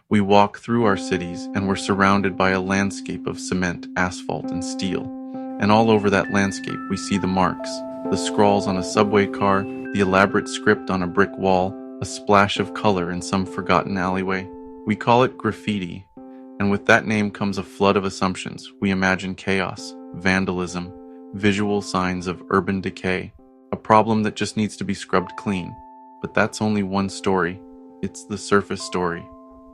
We walk through our cities and we're surrounded by a landscape of cement, asphalt, and steel. And all over that landscape we see the marks, the scrawls on a subway car, the elaborate script on a brick wall, a splash of color in some forgotten alleyway. We call it graffiti, and with that name comes a flood of assumptions. We imagine chaos, vandalism, visual signs of urban decay, a problem that just needs to be scrubbed clean. But that's only one story. It's the surface story,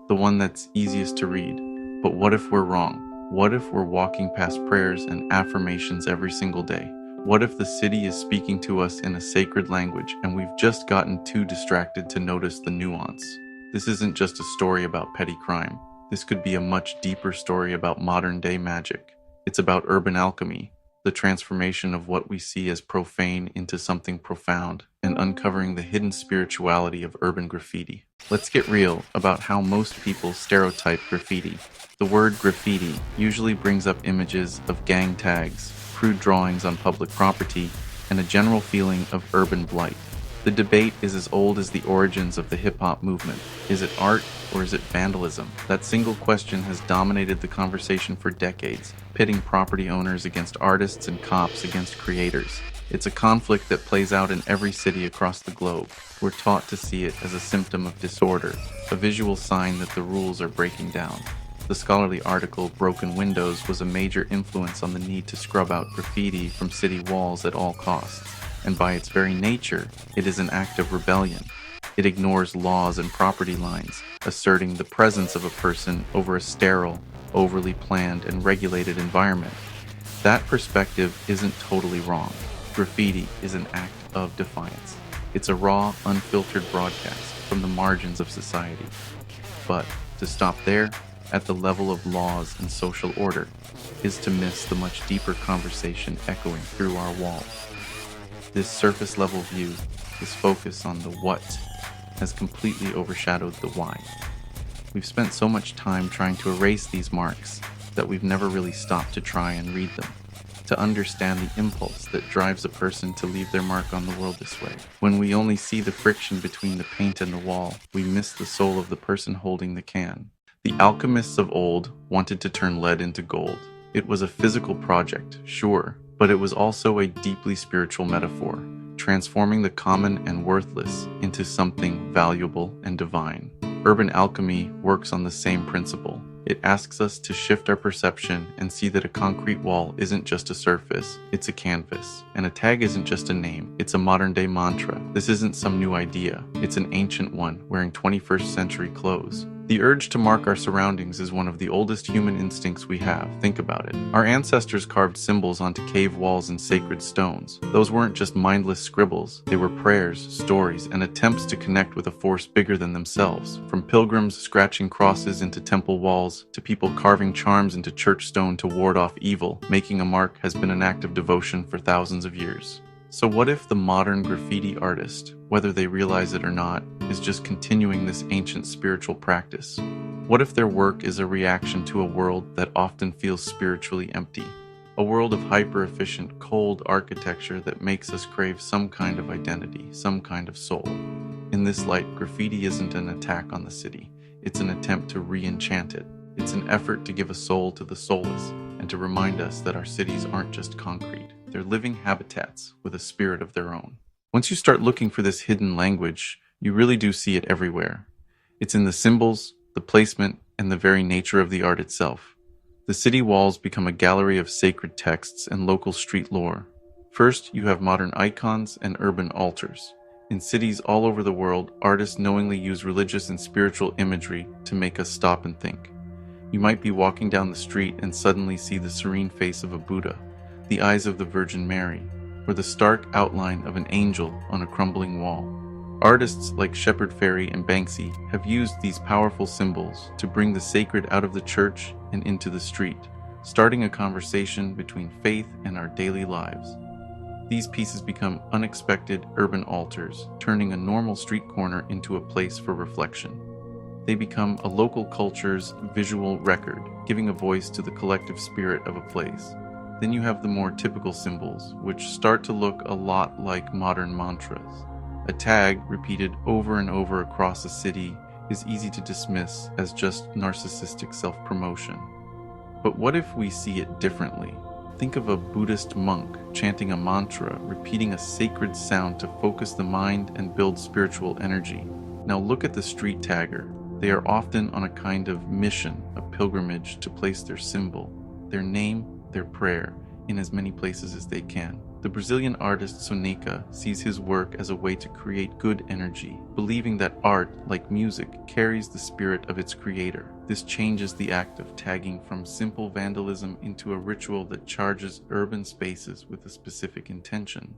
the one that's easiest to read. But what if we're wrong? What if we're walking past prayers and affirmations every single day? What if the city is speaking to us in a sacred language and we've just gotten too distracted to notice the nuance? This isn't just a story about petty crime. This could be a much deeper story about modern-day magic. It's about urban alchemy, the transformation of what we see as profane into something profound, and uncovering the hidden spirituality of urban graffiti. Let's get real about how most people stereotype graffiti. The word graffiti usually brings up images of gang tags, crude drawings on public property, and a general feeling of urban blight. The debate is as old as the origins of the hip-hop movement. Is it art or is it vandalism? That single question has dominated the conversation for decades, pitting property owners against artists and cops against creators. It's a conflict that plays out in every city across the globe. We're taught to see it as a symptom of disorder, a visual sign that the rules are breaking down. The scholarly article Broken Windows was a major influence on the need to scrub out graffiti from city walls at all costs. And by its very nature, it is an act of rebellion. It ignores laws and property lines, asserting the presence of a person over a sterile, overly planned and regulated environment. That perspective isn't totally wrong. Graffiti is an act of defiance. It's a raw, unfiltered broadcast from the margins of society. But to stop there, at the level of laws and social order, is to miss the much deeper conversation echoing through our walls. This surface-level view, this focus on the what, has completely overshadowed the why. We've spent so much time trying to erase these marks that we've never really stopped to try and read them, to understand the impulse that drives a person to leave their mark on the world this way. When we only see the friction between the paint and the wall, we miss the soul of the person holding the can. The alchemists of old wanted to turn lead into gold. It was a physical project, sure, but it was also a deeply spiritual metaphor, transforming the common and worthless into something valuable and divine. Urban alchemy works on the same principle. It asks us to shift our perception and see that a concrete wall isn't just a surface, it's a canvas. And a tag isn't just a name, it's a modern-day mantra. This isn't some new idea, it's an ancient one wearing 21st century clothes. The urge to mark our surroundings is one of the oldest human instincts we have. Think about it. Our ancestors carved symbols onto cave walls and sacred stones. Those weren't just mindless scribbles. They were prayers, stories, and attempts to connect with a force bigger than themselves. From pilgrims scratching crosses into temple walls, to people carving charms into church stone to ward off evil, making a mark has been an act of devotion for thousands of years. So what if the modern graffiti artist, whether they realize it or not, is just continuing this ancient spiritual practice? What if their work is a reaction to a world that often feels spiritually empty? A world of hyper-efficient, cold architecture that makes us crave some kind of identity, some kind of soul. In this light, graffiti isn't an attack on the city. It's an attempt to re-enchant it. It's an effort to give a soul to the soulless, and to remind us that our cities aren't just concrete. They're living habitats with a spirit of their own. Once you start looking for this hidden language, you really do see it everywhere. It's in the symbols, the placement, and the very nature of the art itself. The city walls become a gallery of sacred texts and local street lore. First, you have modern icons and urban altars. In cities all over the world, artists knowingly use religious and spiritual imagery to make us stop and think. You might be walking down the street and suddenly see the serene face of a Buddha, the eyes of the Virgin Mary, or the stark outline of an angel on a crumbling wall. Artists like Shepard Fairey and Banksy have used these powerful symbols to bring the sacred out of the church and into the street, starting a conversation between faith and our daily lives. These pieces become unexpected urban altars, turning a normal street corner into a place for reflection. They become a local culture's visual record, giving a voice to the collective spirit of a place. Then you have the more typical symbols, which start to look a lot like modern mantras. A tag repeated over and over across a city, is easy to dismiss as just narcissistic self-promotion. But what if we see it differently? Think of a Buddhist monk chanting a mantra, repeating a sacred sound to focus the mind and build spiritual energy. Now look at the street tagger. They are often on a kind of mission, a pilgrimage to place their symbol, their name, their prayer, in as many places as they can. The Brazilian artist Soneca sees his work as a way to create good energy, believing that art, like music, carries the spirit of its creator. This changes the act of tagging from simple vandalism into a ritual that charges urban spaces with a specific intention.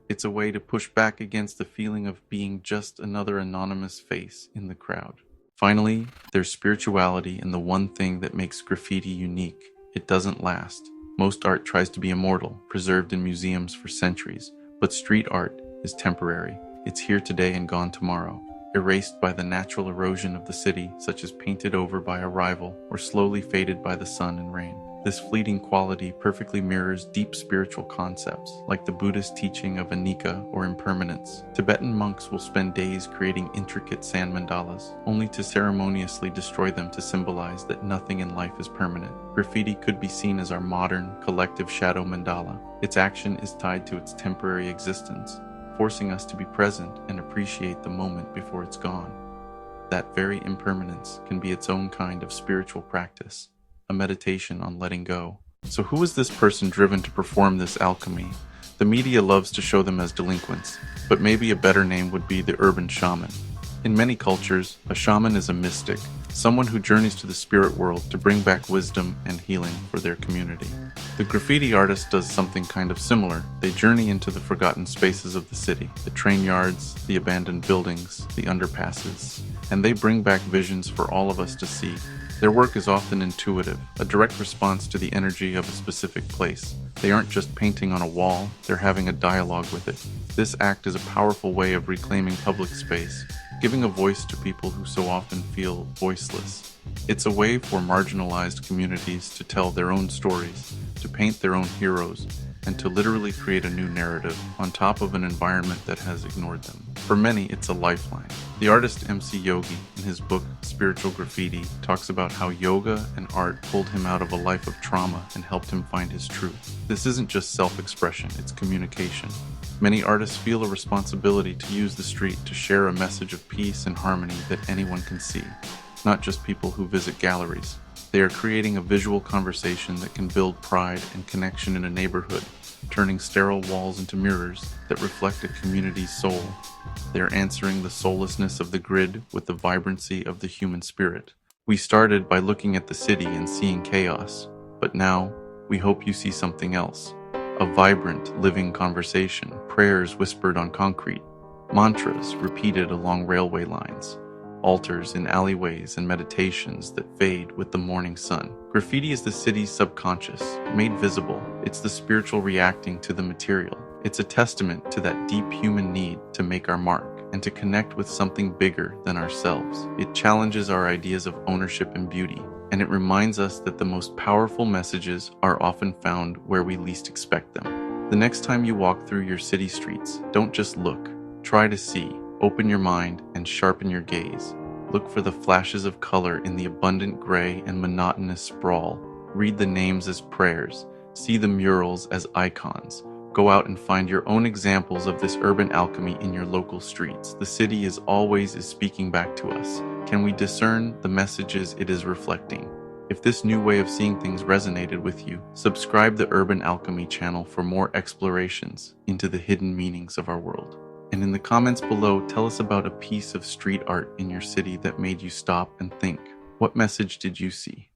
It's a way to push back against the feeling of being just another anonymous face in the crowd. Finally, there's spirituality in the one thing that makes graffiti unique. It doesn't last. Most art tries to be immortal, preserved in museums for centuries, but street art is temporary. It's here today and gone tomorrow, erased by the natural erosion of the city, such as painted over by arrival or slowly faded by the sun and rain. This fleeting quality perfectly mirrors deep spiritual concepts, like the Buddhist teaching of anicca or impermanence. Tibetan monks will spend days creating intricate sand mandalas, only to ceremoniously destroy them to symbolize that nothing in life is permanent. Graffiti could be seen as our modern, collective shadow mandala. Its action is tied to its temporary existence, forcing us to be present and appreciate the moment before it's gone. That very impermanence can be its own kind of spiritual practice, a meditation on letting go. So who is this person driven to perform this alchemy? The media loves to show them as delinquents, but maybe a better name would be the urban shaman. In many cultures, a shaman is a mystic, someone who journeys to the spirit world to bring back wisdom and healing for their community. The graffiti artist does something kind of similar. They journey into the forgotten spaces of the city, the train yards, the abandoned buildings, the underpasses, and they bring back visions for all of us to see. Their work is often intuitive, a direct response to the energy of a specific place. They aren't just painting on a wall, they're having a dialogue with it. This act is a powerful way of reclaiming public space, giving a voice to people who so often feel voiceless. It's a way for marginalized communities to tell their own stories, to paint their own heroes, and to literally create a new narrative on top of an environment that has ignored them. For many, it's a lifeline. The artist MC Yogi, in his book Spiritual Graffiti, talks about how yoga and art pulled him out of a life of trauma and helped him find his truth. This isn't just self-expression, it's communication. Many artists feel a responsibility to use the street to share a message of peace and harmony that anyone can see, not just people who visit galleries. They are creating a visual conversation that can build pride and connection in a neighborhood, turning sterile walls into mirrors that reflect a community's soul. They are answering the soullessness of the grid with the vibrancy of the human spirit. We started by looking at the city and seeing chaos, but now we hope you see something else. A vibrant, living conversation, prayers whispered on concrete, mantras repeated along railway lines, altars in alleyways, and meditations that fade with the morning sun. Graffiti is the city's subconscious, made visible. It's the spiritual reacting to the material. It's a testament to that deep human need to make our mark and to connect with something bigger than ourselves. It challenges our ideas of ownership and beauty, and it reminds us that the most powerful messages are often found where we least expect them. The next time you walk through your city streets, don't just look. Try to see. Open your mind and sharpen your gaze. Look for the flashes of color in the abundant gray and monotonous sprawl. Read the names as prayers. See the murals as icons. Go out and find your own examples of this urban alchemy in your local streets. The city is always speaking back to us. Can we discern the messages it is reflecting? If this new way of seeing things resonated with you, subscribe the Urban Alchemy channel for more explorations into the hidden meanings of our world. And in the comments below, tell us about a piece of street art in your city that made you stop and think. What message did you see?